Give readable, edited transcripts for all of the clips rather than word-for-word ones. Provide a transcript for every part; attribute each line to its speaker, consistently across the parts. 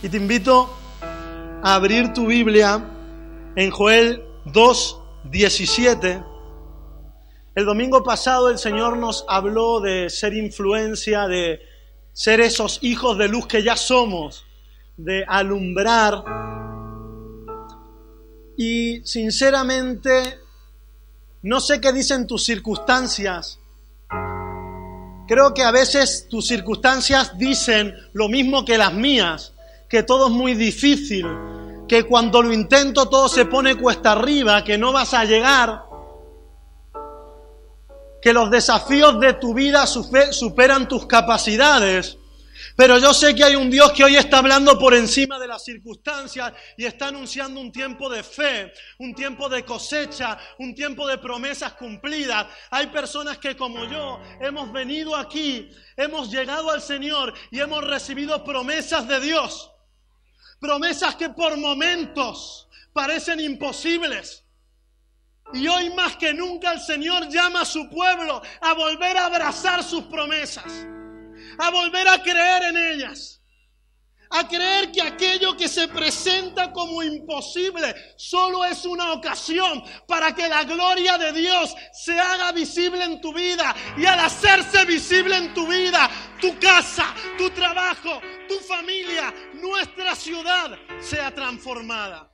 Speaker 1: Y te invito a abrir tu Biblia en Joel 2:17. El domingo pasado el Señor nos habló de ser influencia, de ser esos hijos de luz que ya somos, de alumbrar. Y sinceramente, no sé qué dicen tus circunstancias. Creo que a veces tus circunstancias dicen lo mismo que las mías, que todo es muy difícil, que cuando lo intento todo se pone cuesta arriba, que no vas a llegar, que los desafíos de tu vida superan tus capacidades. Pero yo sé que hay un Dios que hoy está hablando por encima de las circunstancias y está anunciando un tiempo de fe, un tiempo de cosecha, un tiempo de promesas cumplidas. Hay personas que como yo hemos venido aquí, hemos llegado al Señor y hemos recibido promesas de Dios. Promesas que por momentos parecen imposibles. Y hoy más que nunca el Señor llama a su pueblo a volver a abrazar sus promesas, a volver a creer en ellas, a creer que aquello que se presenta como imposible solo es una ocasión para que la gloria de Dios se haga visible en tu vida. Y al hacerse visible en tu vida, tu casa, tu trabajo, tu familia, nuestra ciudad sea transformada.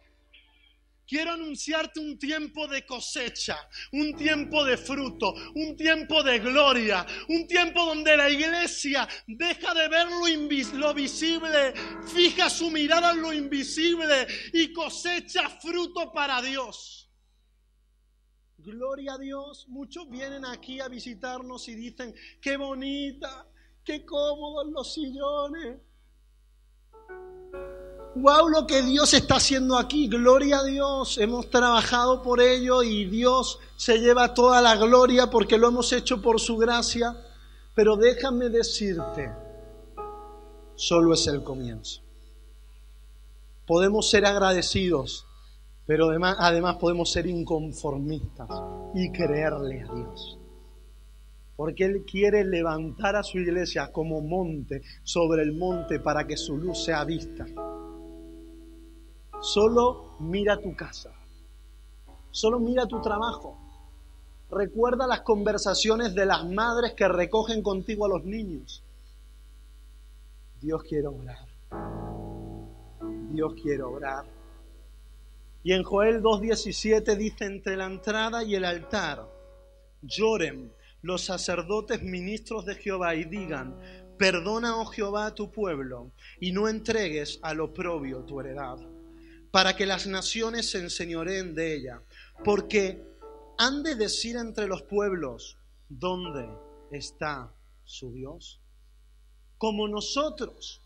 Speaker 1: Quiero anunciarte un tiempo de cosecha, un tiempo de fruto, un tiempo de gloria, un tiempo donde la iglesia deja de ver lo visible, fija su mirada en lo invisible y cosecha fruto para Dios. Gloria a Dios. Muchos vienen aquí a visitarnos y dicen, qué bonita, qué cómodos los sillones. ¡Wow! Lo que Dios está haciendo aquí, gloria a Dios, hemos trabajado por ello y Dios se lleva toda la gloria porque lo hemos hecho por su gracia, pero déjame decirte, solo es el comienzo. Podemos ser agradecidos, pero además podemos ser inconformistas y creerle a Dios. Porque Él quiere levantar a su iglesia como monte sobre el monte para que su luz sea vista. Solo mira tu casa, solo mira tu trabajo. Recuerda las conversaciones de las madres que recogen contigo a los niños. Dios quiere obrar. Dios quiere obrar. Y en Joel 2:17 dice, entre la entrada y el altar lloren los sacerdotes ministros de Jehová y digan, perdona, oh Jehová, a tu pueblo y no entregues al oprobio tu heredad, para que las naciones se enseñoreen de ella, porque han de decir entre los pueblos, ¿dónde está su Dios? Como nosotros,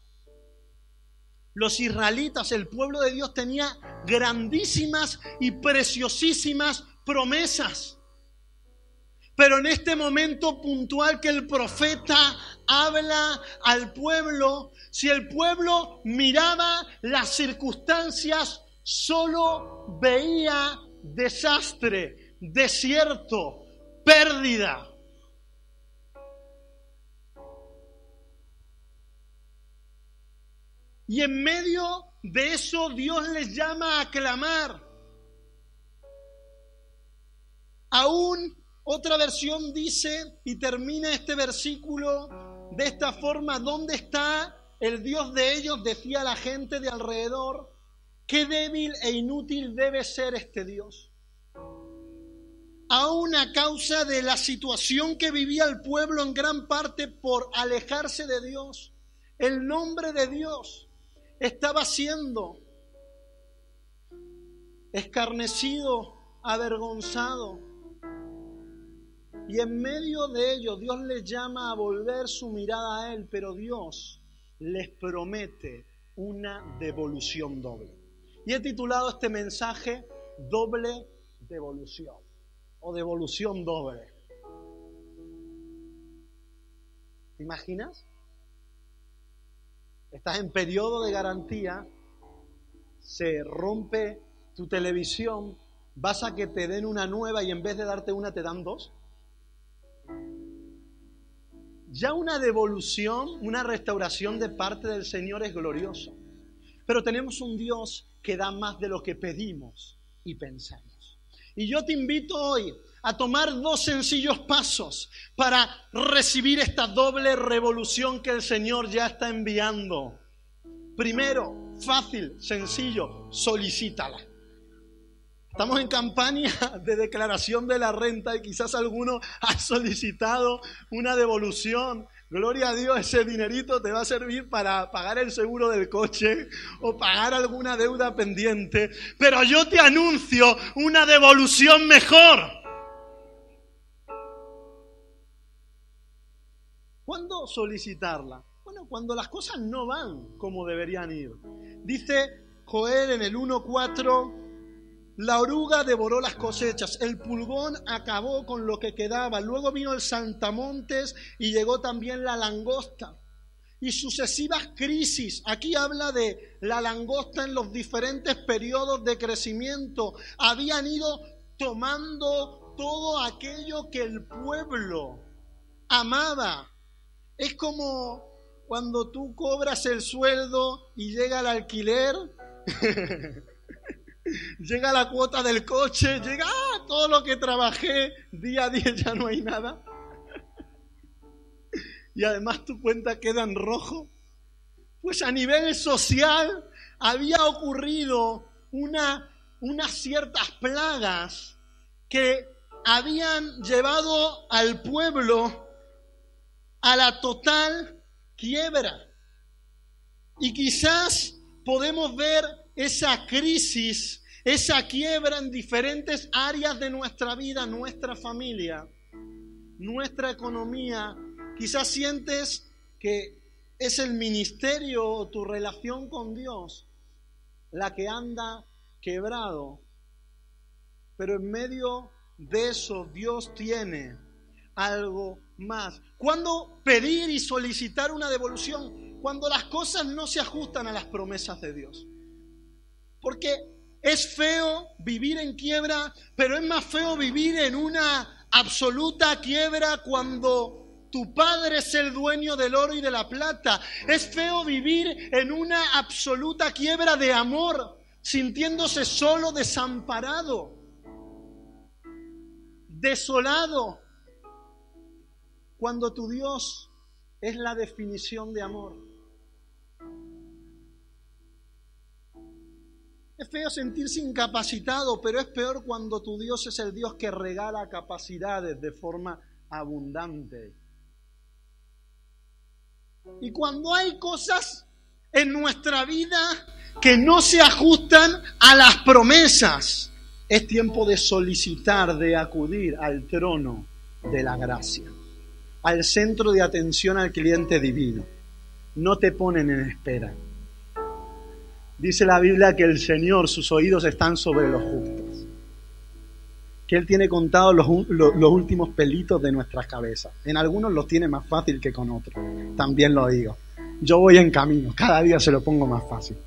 Speaker 1: los israelitas, el pueblo de Dios tenía grandísimas y preciosísimas promesas. Pero en este momento puntual que el profeta habla al pueblo, si el pueblo miraba las circunstancias, solo veía desastre, desierto, pérdida. Y en medio de eso Dios les llama a clamar. Aún otra versión dice, y termina este versículo de esta forma, ¿dónde está el Dios de ellos? Decía la gente de alrededor, qué débil e inútil debe ser este Dios. Aún a causa de la situación que vivía el pueblo en gran parte por alejarse de Dios, el nombre de Dios estaba siendo escarnecido, avergonzado. Y en medio de ello Dios les llama a volver su mirada a Él, pero Dios les promete una devolución doble. Y he titulado este mensaje Doble Devolución o Devolución Doble. ¿Te imaginas? Estás en periodo de garantía, se rompe tu televisión, vas a que te den una nueva y en vez de darte una te dan dos. Ya una devolución, una restauración de parte del Señor es glorioso. pero tenemos un Dios que da más de lo que pedimos y pensamos. Y yo te invito hoy a tomar 2 sencillos pasos para recibir esta doble revolución que el Señor ya está enviando. Primero, fácil, sencillo, solicítala. Estamos en campaña de declaración de la renta y quizás alguno ha solicitado una devolución. Gloria a Dios, ese dinerito te va a servir para pagar el seguro del coche o pagar alguna deuda pendiente. Pero yo te anuncio una devolución mejor. ¿Cuándo solicitarla? Bueno, cuando las cosas no van como deberían ir. Dice Joel en el 1:4, la oruga devoró las cosechas, el pulgón acabó con lo que quedaba, luego vino el saltamontes y llegó también la langosta. Y sucesivas crisis, aquí habla de la langosta en los diferentes periodos de crecimiento, habían ido tomando todo aquello que el pueblo amaba. Es como cuando tú cobras el sueldo y llega el alquiler, llega la cuota del coche, llega todo lo que trabajé día a día, ya no hay nada. Y además tu cuenta queda en rojo. Pues a nivel social había ocurrido unas ciertas plagas que habían llevado al pueblo a la total quiebra. Y quizás podemos ver esa crisis, esa quiebra en diferentes áreas de nuestra vida, nuestra familia, nuestra economía. Quizás sientes que es el ministerio o tu relación con Dios la que anda quebrado. Pero en medio de eso Dios tiene algo más. ¿Cuándo pedir y solicitar una devolución? Cuando las cosas no se ajustan a las promesas de Dios. Porque es feo vivir en quiebra, pero es más feo vivir en una absoluta quiebra cuando tu padre es el dueño del oro y de la plata. Es feo vivir en una absoluta quiebra de amor, sintiéndose solo, desamparado, desolado, cuando tu Dios es la definición de amor. Es feo sentirse incapacitado, pero es peor cuando tu Dios es el Dios que regala capacidades de forma abundante. Y cuando hay cosas en nuestra vida que no se ajustan a las promesas, es tiempo de solicitar, de acudir al trono de la gracia, al centro de atención al cliente divino. No te ponen en espera. Dice la Biblia que el Señor, sus oídos están sobre los justos, que Él tiene contados los últimos pelitos de nuestras cabezas. En algunos los tiene más fácil que con otros, también lo digo. Yo voy en camino, cada día se lo pongo más fácil.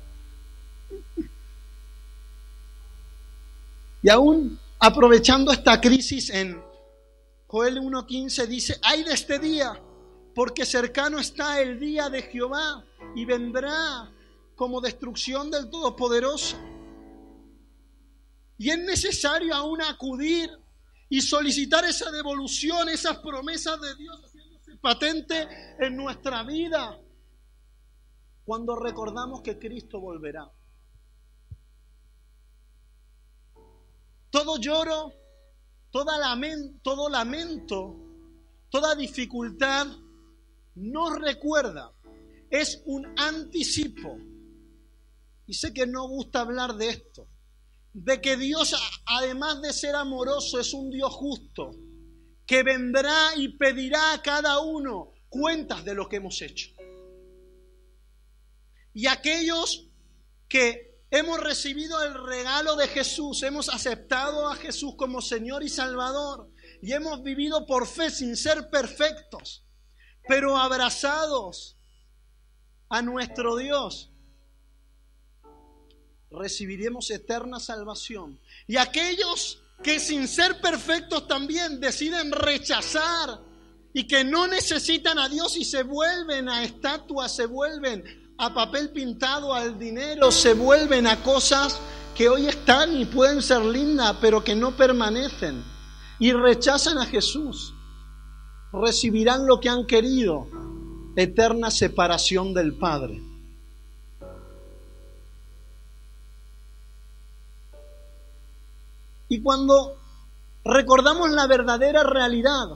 Speaker 1: Y aún aprovechando esta crisis, en Joel 1:15 dice: ¡ay de este día! Porque cercano está el día de Jehová y vendrá como destrucción del Todopoderoso. Y es necesario aún acudir y solicitar esa devolución, esas promesas de Dios haciéndose patente en nuestra vida cuando recordamos que Cristo volverá. Todo lloro, todo lamento, toda dificultad nos recuerda, es un anticipo. Y sé que no gusta hablar de esto, de que Dios, además de ser amoroso, es un Dios justo, que vendrá y pedirá a cada uno cuentas de lo que hemos hecho. Y aquellos que hemos recibido el regalo de Jesús, hemos aceptado a Jesús como Señor y Salvador, y hemos vivido por fe sin ser perfectos, pero abrazados a nuestro Dios, recibiremos eterna salvación. Y aquellos que sin ser perfectos también deciden rechazar y que no necesitan a Dios y se vuelven a estatuas, se vuelven a papel pintado, al dinero, se vuelven a cosas que hoy están y pueden ser lindas, pero que no permanecen, y rechazan a Jesús, recibirán lo que han querido, eterna separación del Padre. Y cuando recordamos la verdadera realidad,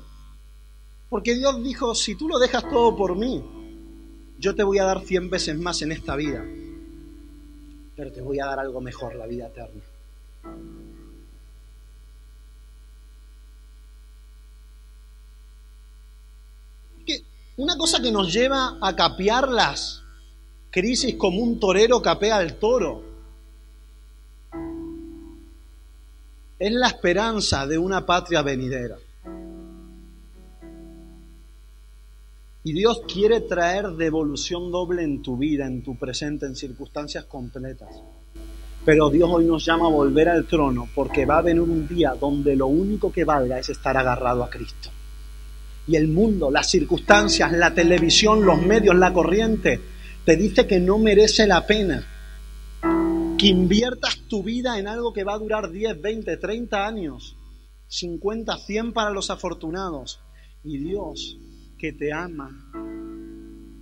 Speaker 1: porque Dios dijo, si tú lo dejas todo por mí, yo te voy a dar 100 veces más en esta vida, pero te voy a dar algo mejor, la vida eterna. Una cosa que nos lleva a capear las crisis como un torero capea al toro es la esperanza de una patria venidera. Y Dios quiere traer devolución doble en tu vida, en tu presente, en circunstancias completas. Pero Dios hoy nos llama a volver al trono, porque va a venir un día donde lo único que valga es estar agarrado a Cristo. Y el mundo, las circunstancias, la televisión, los medios, la corriente, te dice que no merece la pena que inviertas tu vida en algo que va a durar 10, 20, 30 años, 50, 100 para los afortunados. Y Dios, que te ama,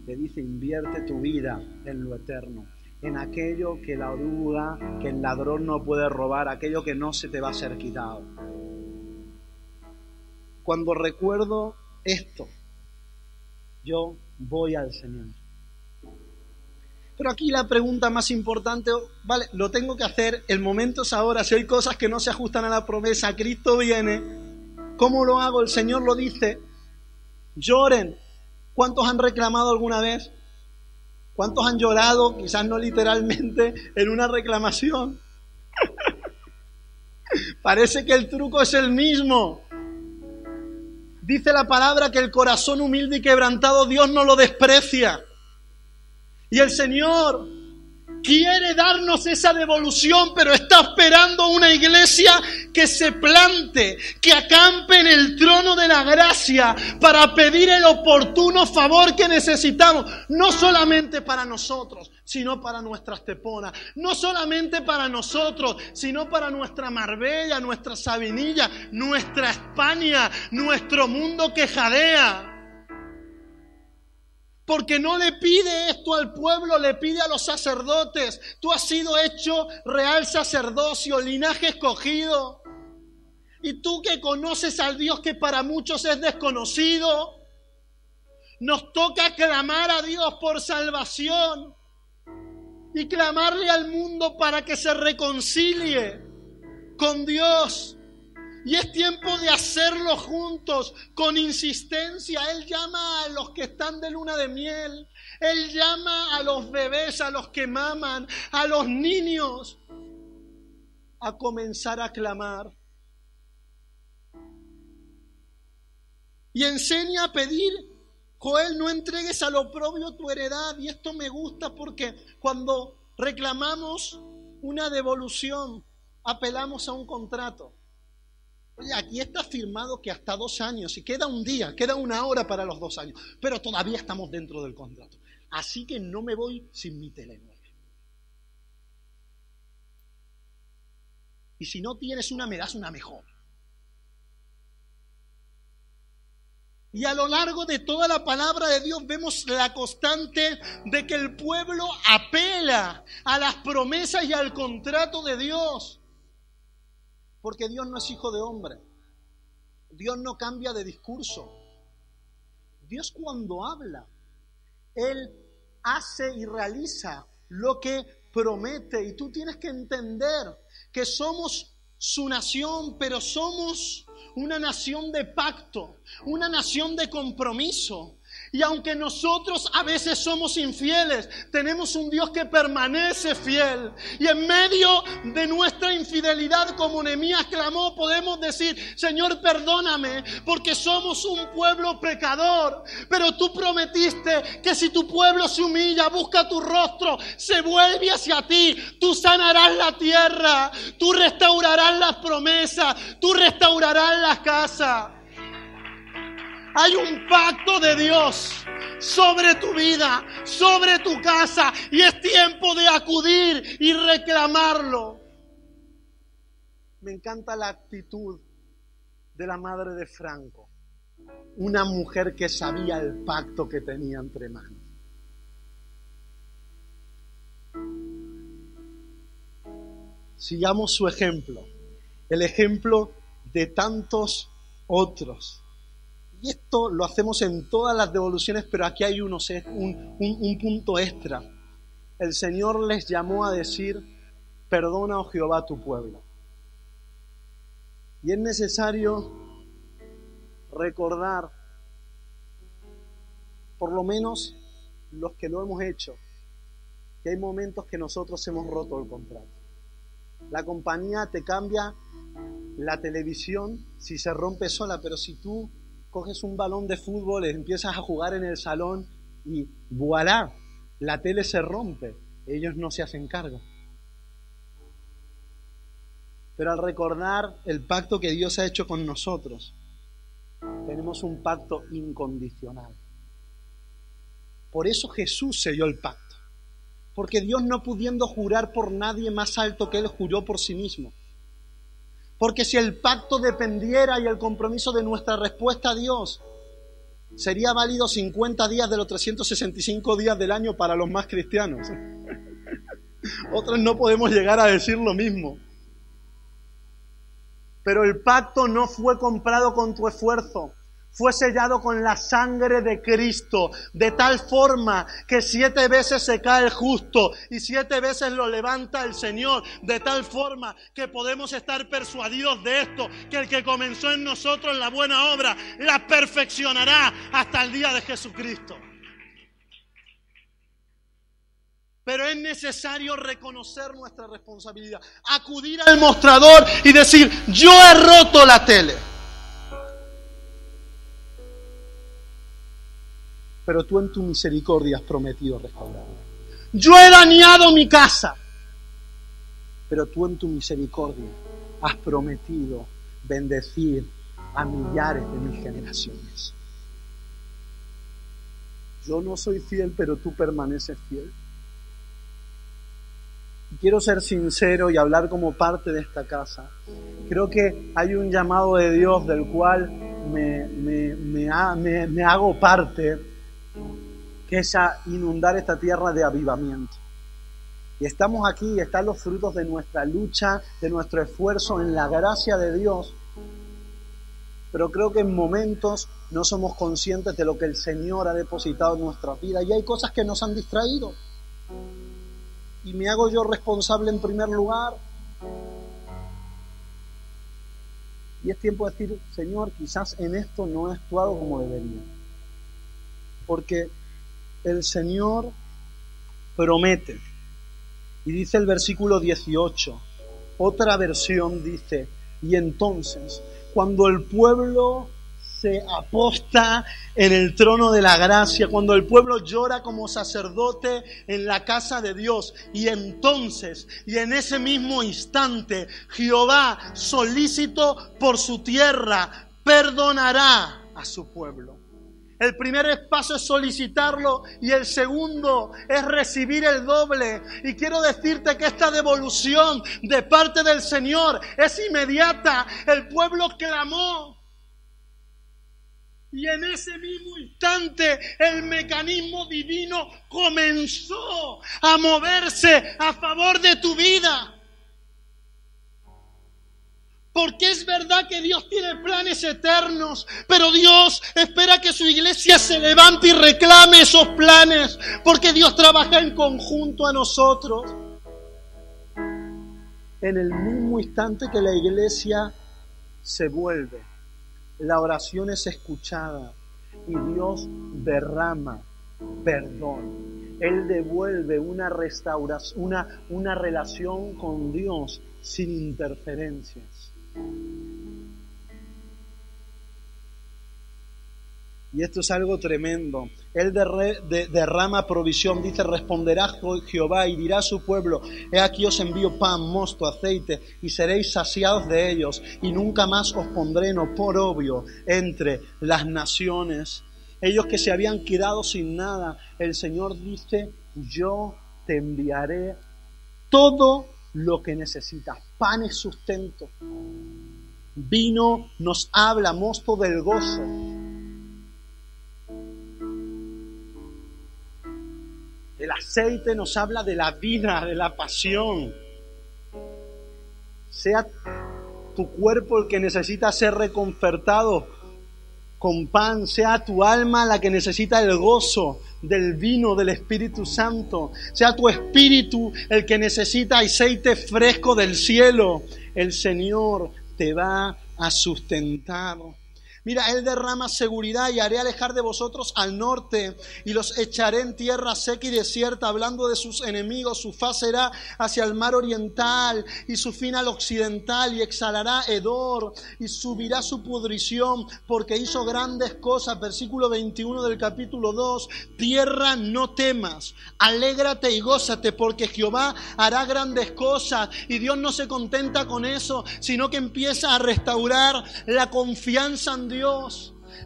Speaker 1: te dice, invierte tu vida en lo eterno, en aquello que la oruga, que el ladrón no puede robar, aquello que no se te va a ser quitado. Cuando recuerdo esto, yo voy al Señor. Pero aquí la pregunta más importante, vale, lo tengo que hacer, el momento es ahora, si hay cosas que no se ajustan a la promesa, Cristo viene, ¿cómo lo hago? El Señor lo dice, lloren. ¿Cuántos han reclamado alguna vez? ¿Cuántos han llorado, quizás no literalmente, en una reclamación? Parece que el truco es el mismo. Dice la palabra que el corazón humilde y quebrantado Dios no lo desprecia. Y el Señor quiere darnos esa devolución, pero está esperando una iglesia que se plante, que acampe en el trono de la gracia para pedir el oportuno favor que necesitamos, no solamente para nosotros, sino para nuestra Estepona, no solamente para nosotros, sino para nuestra Marbella, nuestra Sabinilla, nuestra España, nuestro mundo que jadea. Porque no le pide esto al pueblo, le pide a los sacerdotes. Tú has sido hecho real sacerdocio, linaje escogido. Y tú que conoces al Dios que para muchos es desconocido, nos toca clamar a Dios por salvación y clamarle al mundo para que se reconcilie con Dios. Y es tiempo de hacerlo juntos, con insistencia. Él llama a los que están de luna de miel. Él llama a los bebés, a los que maman, a los niños, a comenzar a clamar. Y enseña a pedir. Joel, no entregues al oprobio tu heredad. Y esto me gusta porque cuando reclamamos una devolución, apelamos a un contrato. Oye, aquí está firmado que hasta 2 años, y queda un día, queda 1 hora para los 2 años, pero todavía estamos dentro del contrato. Así que no me voy sin mi telenovela. Y si no tienes una, me das una mejor. Y a lo largo de toda la palabra de Dios vemos la constante de que el pueblo apela a las promesas y al contrato de Dios. Porque Dios no es hijo de hombre. Dios no cambia de discurso. Dios cuando habla, Él hace y realiza lo que promete. Y tú tienes que entender que somos su nación, pero somos una nación de pacto, una nación de compromiso. Y aunque nosotros a veces somos infieles, tenemos un Dios que permanece fiel. Y en medio de nuestra infidelidad, como Nehemías clamó, podemos decir, Señor, perdóname, porque somos un pueblo pecador. Pero tú prometiste que si tu pueblo se humilla, busca tu rostro, se vuelve hacia ti, tú sanarás la tierra, tú restaurarás las promesas, tú restaurarás las casas. Hay un pacto de Dios sobre tu vida, sobre tu casa, y es tiempo de acudir y reclamarlo. Me encanta la actitud de la madre de Franco, una mujer que sabía el pacto que tenía entre manos. Sigamos su ejemplo, el ejemplo de tantos otros. Y esto lo hacemos en todas las devoluciones, pero aquí hay un punto extra. El Señor les llamó a decir: perdona, oh Jehová, a tu pueblo. Y es necesario recordar, por lo menos los que lo hemos hecho, que hay momentos que nosotros hemos roto el contrato. La compañía te cambia la televisión si se rompe sola, pero si tú coges un balón de fútbol, empiezas a jugar en el salón y ¡voilá! La tele se rompe. Ellos no se hacen cargo. Pero al recordar el pacto que Dios ha hecho con nosotros, tenemos un pacto incondicional. Por eso Jesús selló el pacto. Porque Dios, no pudiendo jurar por nadie más alto que Él, juró por sí mismo. Porque si el pacto dependiera y el compromiso de nuestra respuesta a Dios, sería válido 50 días de los 365 días del año para los más cristianos. Otros no podemos llegar a decir lo mismo. Pero el pacto no fue comprado con tu esfuerzo. Fue sellado con la sangre de Cristo, de tal forma que 7 veces se cae el justo y 7 veces lo levanta el Señor, de tal forma que podemos estar persuadidos de esto, que el que comenzó en nosotros la buena obra, la perfeccionará hasta el día de Jesucristo. Pero es necesario reconocer nuestra responsabilidad, acudir al mostrador y decir: yo he roto la tele. Pero tú en tu misericordia has prometido restaurarla. Yo he dañado mi casa, pero tú en tu misericordia has prometido bendecir a millares de mis generaciones. Yo no soy fiel, pero tú permaneces fiel. Y quiero ser sincero y hablar como parte de esta casa. Creo que hay un llamado de Dios del cual me hago parte, que es a inundar esta tierra de avivamiento. Y estamos aquí, están los frutos de nuestra lucha, de nuestro esfuerzo en la gracia de Dios. Pero creo que en momentos no somos conscientes de lo que el Señor ha depositado en nuestra vida y hay cosas que nos han distraído. Y me hago yo responsable en primer lugar. Y es tiempo de decir: Señor, quizás en esto no he actuado como debería. Porque el Señor promete. Y dice el versículo 18, otra versión dice: y entonces, cuando el pueblo se aposta en el trono de la gracia, cuando el pueblo llora como sacerdote en la casa de Dios, y entonces, y en ese mismo instante, Jehová, solícito por su tierra, perdonará a su pueblo. El primer paso es solicitarlo y el segundo es recibir el doble. Y quiero decirte que esta devolución de parte del Señor es inmediata. El pueblo clamó y en ese mismo instante el mecanismo divino comenzó a moverse a favor de tu vida. Porque es verdad que Dios tiene planes eternos, pero Dios espera que su iglesia se levante y reclame esos planes, porque Dios trabaja en conjunto a nosotros. En el mismo instante que la iglesia se vuelve, la oración es escuchada y Dios derrama perdón. Él devuelve una restauración, una relación con Dios sin interferencias. Y esto es algo tremendo. Él derrama provisión. Dice, responderá Jehová y dirá a su pueblo, he aquí os envío pan, mosto, aceite, y seréis saciados de ellos, y nunca más os pondré en oprobio entre las naciones. Ellos que se habían quedado sin nada, el Señor dice, yo te enviaré todo lo que necesitas. Pan es sustento. Vino nos habla, mosto, del gozo. El aceite nos habla de la vida, de la pasión. Sea tu cuerpo el que necesita ser reconfortado con pan, sea tu alma la que necesita el gozo del vino del Espíritu Santo, sea tu espíritu el que necesita aceite fresco del cielo. El Señor te va a sustentar. Mira, Él derrama seguridad y haré alejar de vosotros al norte y los echaré en tierra seca y desierta, hablando de sus enemigos. Su faz será hacia el mar oriental y su fin al occidental, y exhalará hedor y subirá su pudrición porque hizo grandes cosas. Versículo 21 del capítulo 2. Tierra, no temas, alégrate y gózate porque Jehová hará grandes cosas. Y Dios no se contenta con eso, sino que empieza a restaurar la confianza en Dios.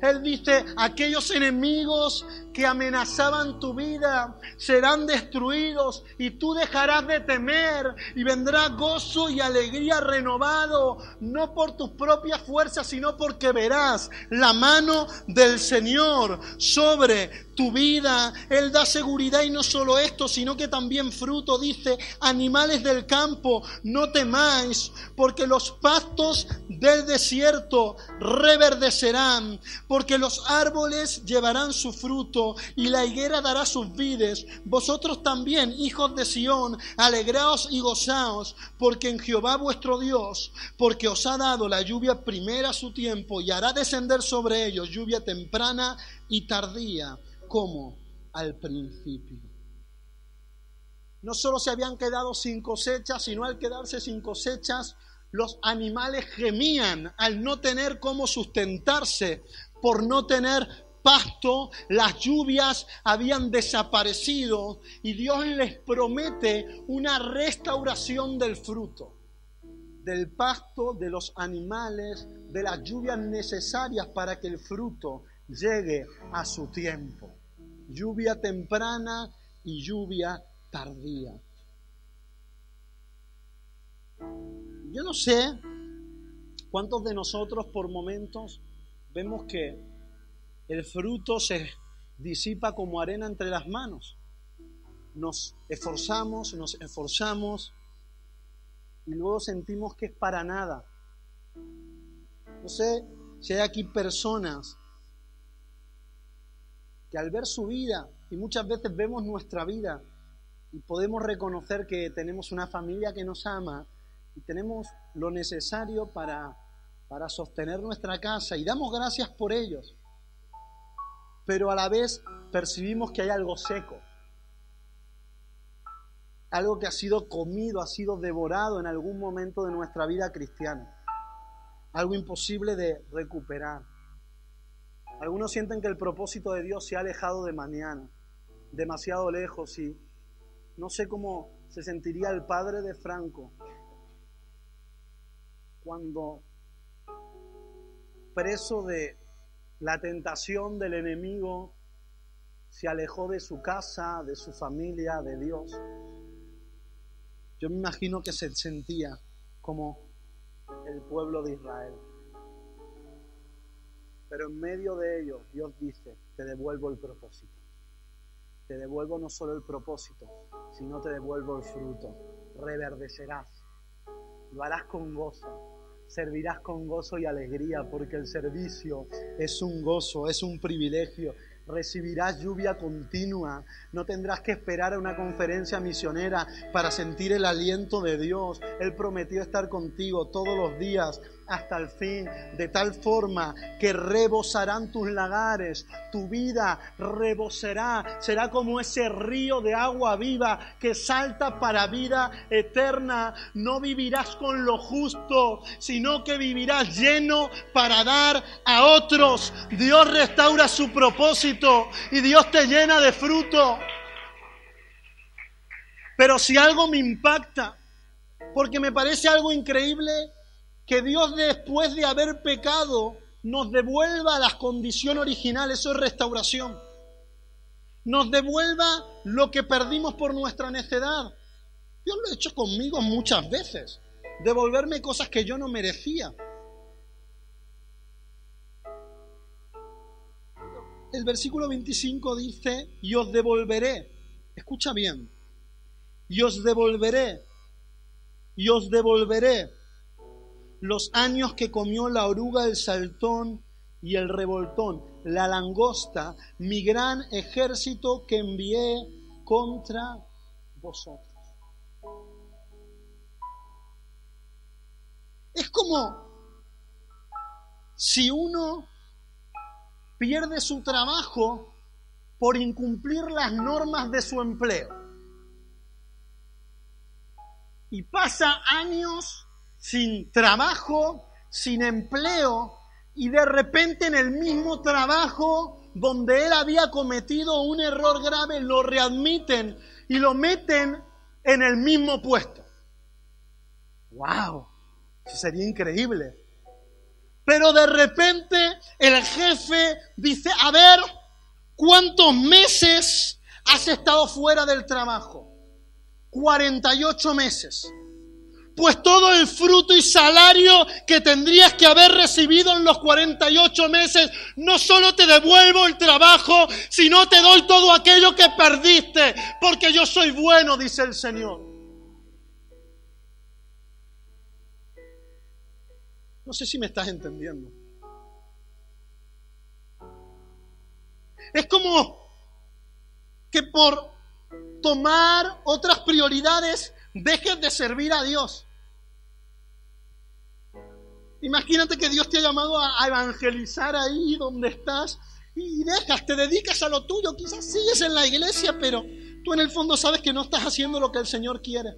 Speaker 1: Él dice, aquellos enemigos que amenazaban tu vida serán destruidos y tú dejarás de temer y vendrá gozo y alegría renovado, no por tus propias fuerzas, sino porque verás la mano del Señor sobre tu vida. Él da seguridad, y no solo esto, sino que también fruto. Dice, animales del campo, no temáis, porque los pastos del desierto reverdecerán, porque los árboles llevarán su fruto y la higuera dará sus vides. Vosotros también, hijos de Sión, alegraos y gozaos, porque en Jehová vuestro Dios, porque os ha dado la lluvia primera a su tiempo, y hará descender sobre ellos lluvia temprana y tardía, como al principio. No solo se habían quedado sin cosechas, sino al quedarse sin cosechas, los animales gemían al no tener cómo sustentarse, por no tener pasto. Las lluvias habían desaparecido y Dios les promete una restauración del fruto, del pasto, de los animales, de las lluvias necesarias para que el fruto llegue a su tiempo. Lluvia temprana y lluvia tardía. Yo no sé cuántos de nosotros por momentos vemos que el fruto se disipa como arena entre las manos. Nos esforzamos y luego sentimos que es para nada. No sé si hay aquí personas que al ver su vida, y muchas veces vemos nuestra vida, y podemos reconocer que tenemos una familia que nos ama, y tenemos lo necesario para sostener nuestra casa, y damos gracias por ellos. Pero a la vez percibimos que hay algo seco, algo que ha sido comido, ha sido devorado en algún momento de nuestra vida cristiana, algo imposible de recuperar. Algunos sienten que el propósito de Dios se ha alejado de mañana, demasiado lejos, y no sé cómo se sentiría el padre de Franco cuando, preso de la tentación del enemigo, se alejó de su casa, de su familia, de Dios. Yo me imagino que se sentía como el pueblo de Israel. Pero en medio de ello, Dios dice, te devuelvo el propósito. Te devuelvo no solo el propósito, sino te devuelvo el fruto. Reverdecerás. Lo harás con gozo. Servirás con gozo y alegría, porque el servicio es un gozo, es un privilegio. Recibirás lluvia continua. No tendrás que esperar a una conferencia misionera para sentir el aliento de Dios. Él prometió estar contigo todos los días hasta el fin, de tal forma que rebosarán tus lagares, tu vida rebosará, será como ese río de agua viva que salta para vida eterna. No vivirás con lo justo, sino que vivirás lleno para dar a otros. Dios restaura su propósito y Dios te llena de fruto. Pero si algo me impacta, porque me parece algo increíble, que Dios, después de haber pecado, nos devuelva a la condición original. Eso es restauración. Nos devuelva lo que perdimos por nuestra necedad. Dios lo ha hecho conmigo muchas veces. Devolverme cosas que yo no merecía. El versículo 25 dice, y os devolveré. Escucha bien. Y os devolveré los años que comió la oruga, el saltón y el revoltón, la langosta, mi gran ejército que envié contra vosotros. Es como si uno pierde su trabajo por incumplir las normas de su empleo. Y pasa años sin trabajo, sin empleo, y de repente en el mismo trabajo donde él había cometido un error grave, lo readmiten y lo meten en el mismo puesto. ¡Wow! Eso sería increíble. Pero de repente el jefe dice, a ver, ¿cuántos meses has estado fuera del trabajo? 48 meses. Pues todo el fruto y salario que tendrías que haber recibido en los 48 meses, no solo te devuelvo el trabajo, sino te doy todo aquello que perdiste, porque yo soy bueno, dice el Señor. No sé si me estás entendiendo. Es como que por tomar otras prioridades dejes de servir a Dios. Imagínate que Dios te ha llamado a evangelizar ahí donde estás y te dedicas a lo tuyo. Quizás sigues en la iglesia, pero tú en el fondo sabes que no estás haciendo lo que el Señor quiere.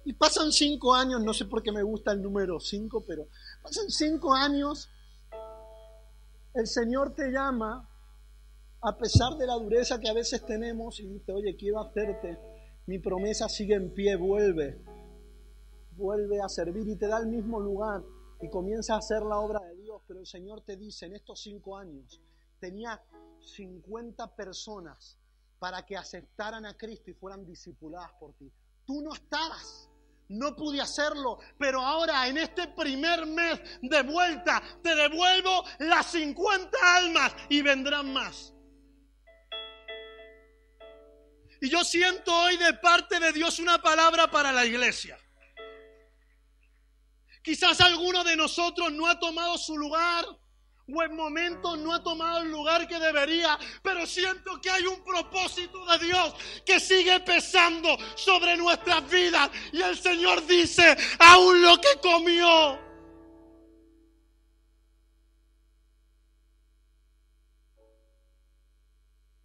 Speaker 1: Y pasan 5 años, no sé por qué me gusta el número 5, pero pasan 5 años, el Señor te llama a pesar de la dureza que a veces tenemos y dice, oye, quiero hacerte, mi promesa sigue en pie, vuelve a servir, y te da el mismo lugar y comienza a hacer la obra de Dios. Pero el Señor te dice, en estos 5 años tenía 50 personas para que aceptaran a Cristo y fueran discipuladas por ti. Tú no estabas, no pude hacerlo, pero ahora en este primer mes de vuelta te devuelvo las 50 almas y vendrán más. Y yo siento hoy de parte de Dios una palabra para la iglesia. Quizás alguno de nosotros no ha tomado su lugar, o en momentos no ha tomado el lugar que debería, pero siento que hay un propósito de Dios que sigue pesando sobre nuestras vidas. Y el Señor dice, aún lo que comió.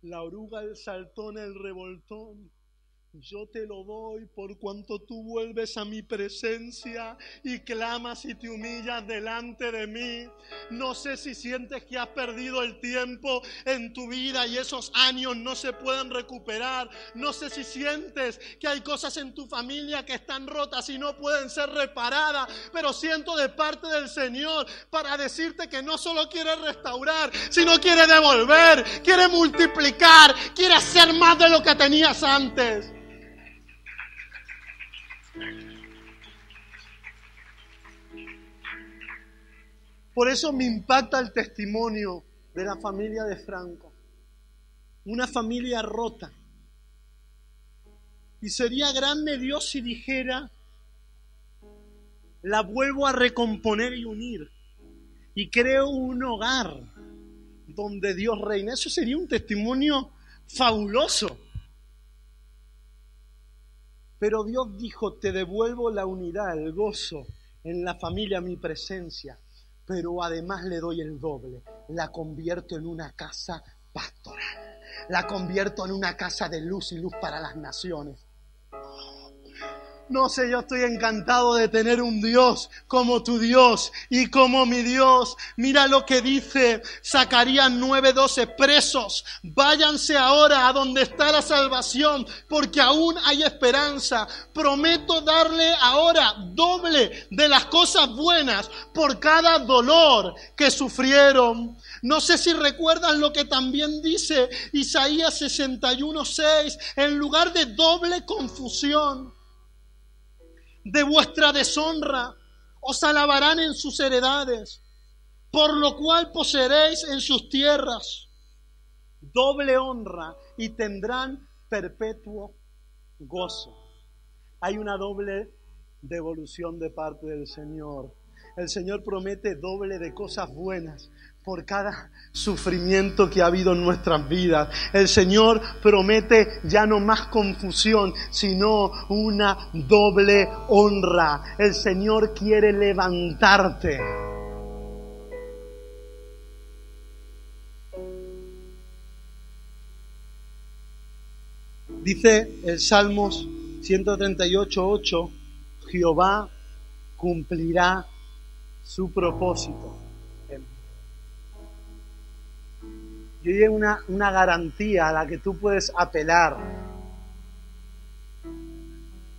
Speaker 1: La oruga, el saltón, el revoltón, yo te lo doy por cuanto tú vuelves a mi presencia y clamas y te humillas delante de mí. No sé si sientes que has perdido el tiempo en tu vida y esos años no se pueden recuperar. No sé si sientes que hay cosas en tu familia que están rotas y no pueden ser reparadas. Pero siento de parte del Señor para decirte que no solo quiere restaurar, sino quiere devolver, quiere multiplicar, quiere hacer más de lo que tenías antes. Por eso me impacta el testimonio de la familia de Franco. Una familia rota. Y sería grande Dios si dijera, la vuelvo a recomponer y unir. Y creo un hogar donde Dios reina. Eso sería un testimonio fabuloso. Pero Dios dijo, te devuelvo la unidad, el gozo en la familia mi presencia, pero además le doy el doble. La convierto en una casa pastoral. La convierto en una casa de luz y luz para las naciones. No sé, yo estoy encantado de tener un Dios como tu Dios y como mi Dios. Mira lo que dice Zacarías 9:12. Presos, váyanse ahora a donde está la salvación, porque aún hay esperanza. Prometo darle ahora doble de las cosas buenas por cada dolor que sufrieron. No sé si recuerdan lo que también dice Isaías 61:6. En lugar de doble confusión de vuestra deshonra, os alabarán en sus heredades, por lo cual poseeréis en sus tierras doble honra y tendrán perpetuo gozo. Hay una doble devolución de parte del Señor. El Señor promete doble de cosas buenas por cada sufrimiento que ha habido en nuestras vidas. El Señor promete ya no más confusión, sino una doble honra. El Señor quiere levantarte. Dice el Salmos 138:8, Jehová cumplirá su propósito. Y hoy hay una garantía a la que tú puedes apelar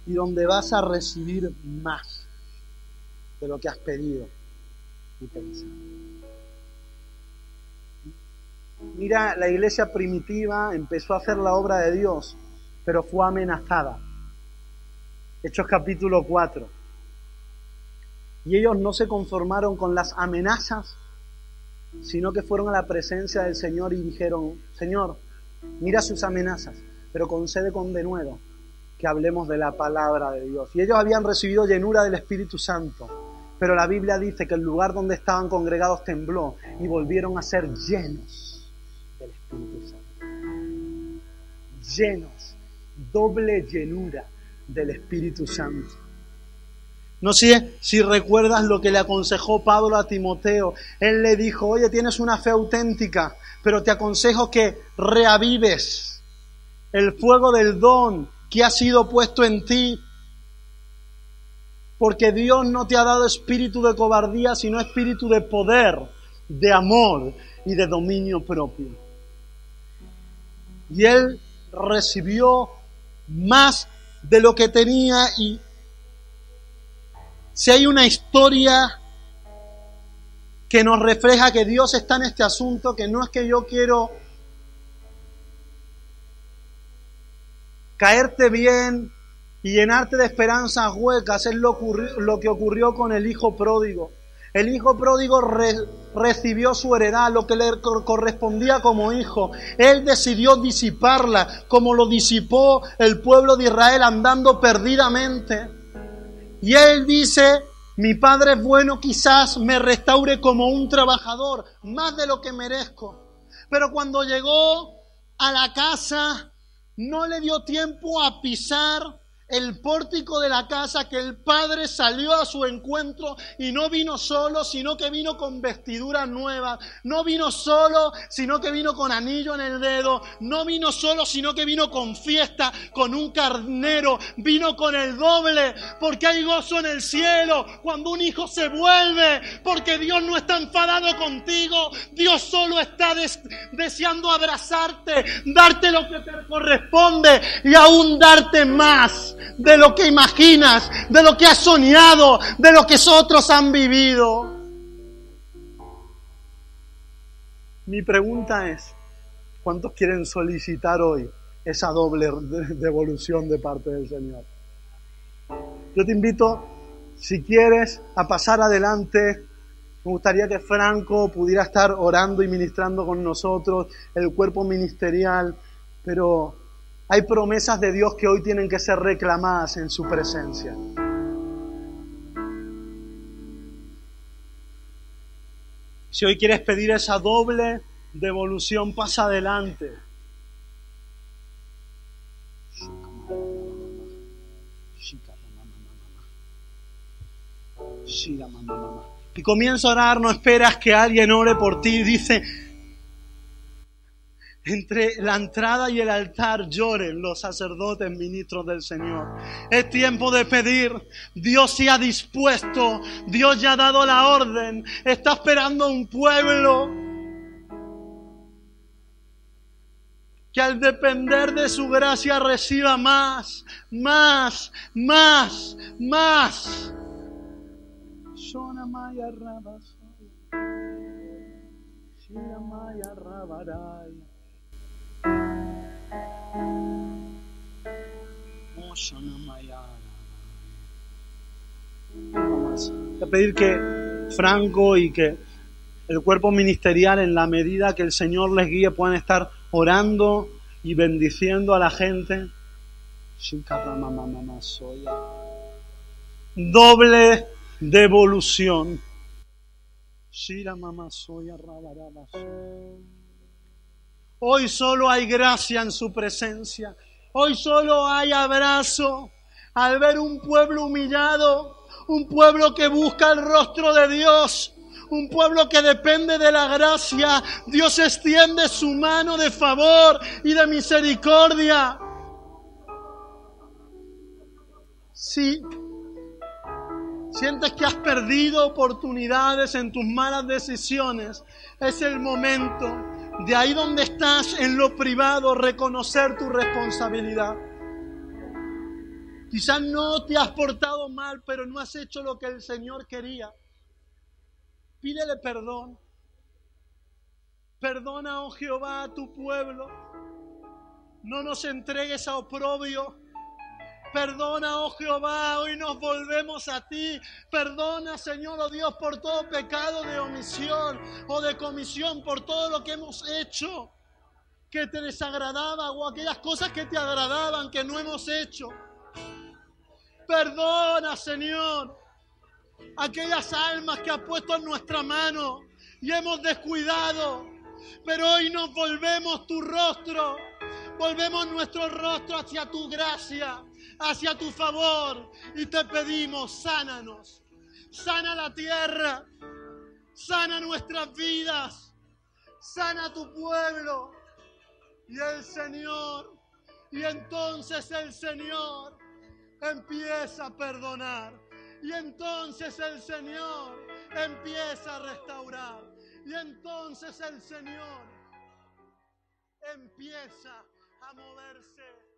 Speaker 1: y donde vas a recibir más de lo que has pedido y pensado. Mira, la iglesia primitiva empezó a hacer la obra de Dios, pero fue amenazada. Hechos capítulo 4. Y ellos no se conformaron con las amenazas, sino que fueron a la presencia del Señor y dijeron: Señor, mira sus amenazas, pero concede con denuedo que hablemos de la palabra de Dios. Y ellos habían recibido llenura del Espíritu Santo, pero la Biblia dice que el lugar donde estaban congregados tembló y volvieron a ser llenos del Espíritu Santo. Llenos, doble llenura del Espíritu Santo. No sé si recuerdas lo que le aconsejó Pablo a Timoteo. Él le dijo: oye, tienes una fe auténtica, pero te aconsejo que reavives el fuego del don que ha sido puesto en ti. Porque Dios no te ha dado espíritu de cobardía, sino espíritu de poder, de amor y de dominio propio. Y él recibió más de lo que tenía. Y si hay una historia que nos refleja que Dios está en este asunto, que no es que yo quiero caerte bien y llenarte de esperanzas huecas, es lo que ocurrió con el hijo pródigo. El hijo pródigo recibió su heredad, lo que le correspondía como hijo. Él decidió disiparla, como lo disipó el pueblo de Israel andando perdidamente. Y él dice: mi padre es bueno, quizás me restaure como un trabajador, más de lo que merezco. Pero cuando llegó a la casa, no le dio tiempo a pisar el pórtico de la casa, que el padre salió a su encuentro y no vino solo, sino que vino con vestiduras nuevas. No vino solo, sino que vino con anillo en el dedo. No vino solo, sino que vino con fiesta, con un carnero. Vino con el doble, porque hay gozo en el cielo cuando un hijo se vuelve, porque Dios no está enfadado contigo. Dios solo está deseando abrazarte, darte lo que te corresponde y aún darte más de lo que imaginas, de lo que has soñado, de lo que otros han vivido. Mi pregunta es: ¿cuántos quieren solicitar hoy esa doble devolución de parte del Señor? Yo te invito, si quieres, a pasar adelante. Me gustaría que Franco pudiera estar orando y ministrando con nosotros, el cuerpo ministerial, pero hay promesas de Dios que hoy tienen que ser reclamadas en su presencia. Si hoy quieres pedir esa doble devolución, pasa adelante. Y comienza a orar, no esperas que alguien ore por ti. Dice, entre la entrada y el altar lloren los sacerdotes ministros del Señor. Es tiempo de pedir. Dios se ha dispuesto. Dios ya ha dado la orden. Está esperando un pueblo que al depender de su gracia reciba más. Voy a pedir que Franco y que el cuerpo ministerial, en la medida que el Señor les guíe, puedan estar orando y bendiciendo a la gente. Doble devolución. Hoy solo hay gracia en su presencia. Hoy solo hay abrazo al ver un pueblo humillado, un pueblo que busca el rostro de Dios, un pueblo que depende de la gracia. Dios extiende su mano de favor y de misericordia. Si sientes que has perdido oportunidades en tus malas decisiones, es el momento de ahí donde estás en lo privado reconocer tu responsabilidad. Quizás no te has portado mal, pero no has hecho lo que el Señor quería. Pídele perdón. Perdona, oh Jehová, a tu pueblo. No nos entregues a oprobio. Perdona, oh Jehová, hoy nos volvemos a ti. Perdona, Señor, oh Dios, por todo pecado de omisión o de comisión, por todo lo que hemos hecho que te desagradaba o aquellas cosas que te agradaban que no hemos hecho. Perdona, Señor, aquellas almas que has puesto en nuestra mano y hemos descuidado, pero hoy nos volvemos tu rostro, volvemos nuestro rostro hacia tu gracia, hacia tu favor, y te pedimos, sánanos, sana la tierra, sana nuestras vidas, sana tu pueblo, y entonces el Señor empieza a perdonar. Y entonces el Señor empieza a restaurar. Y entonces el Señor empieza a moverse.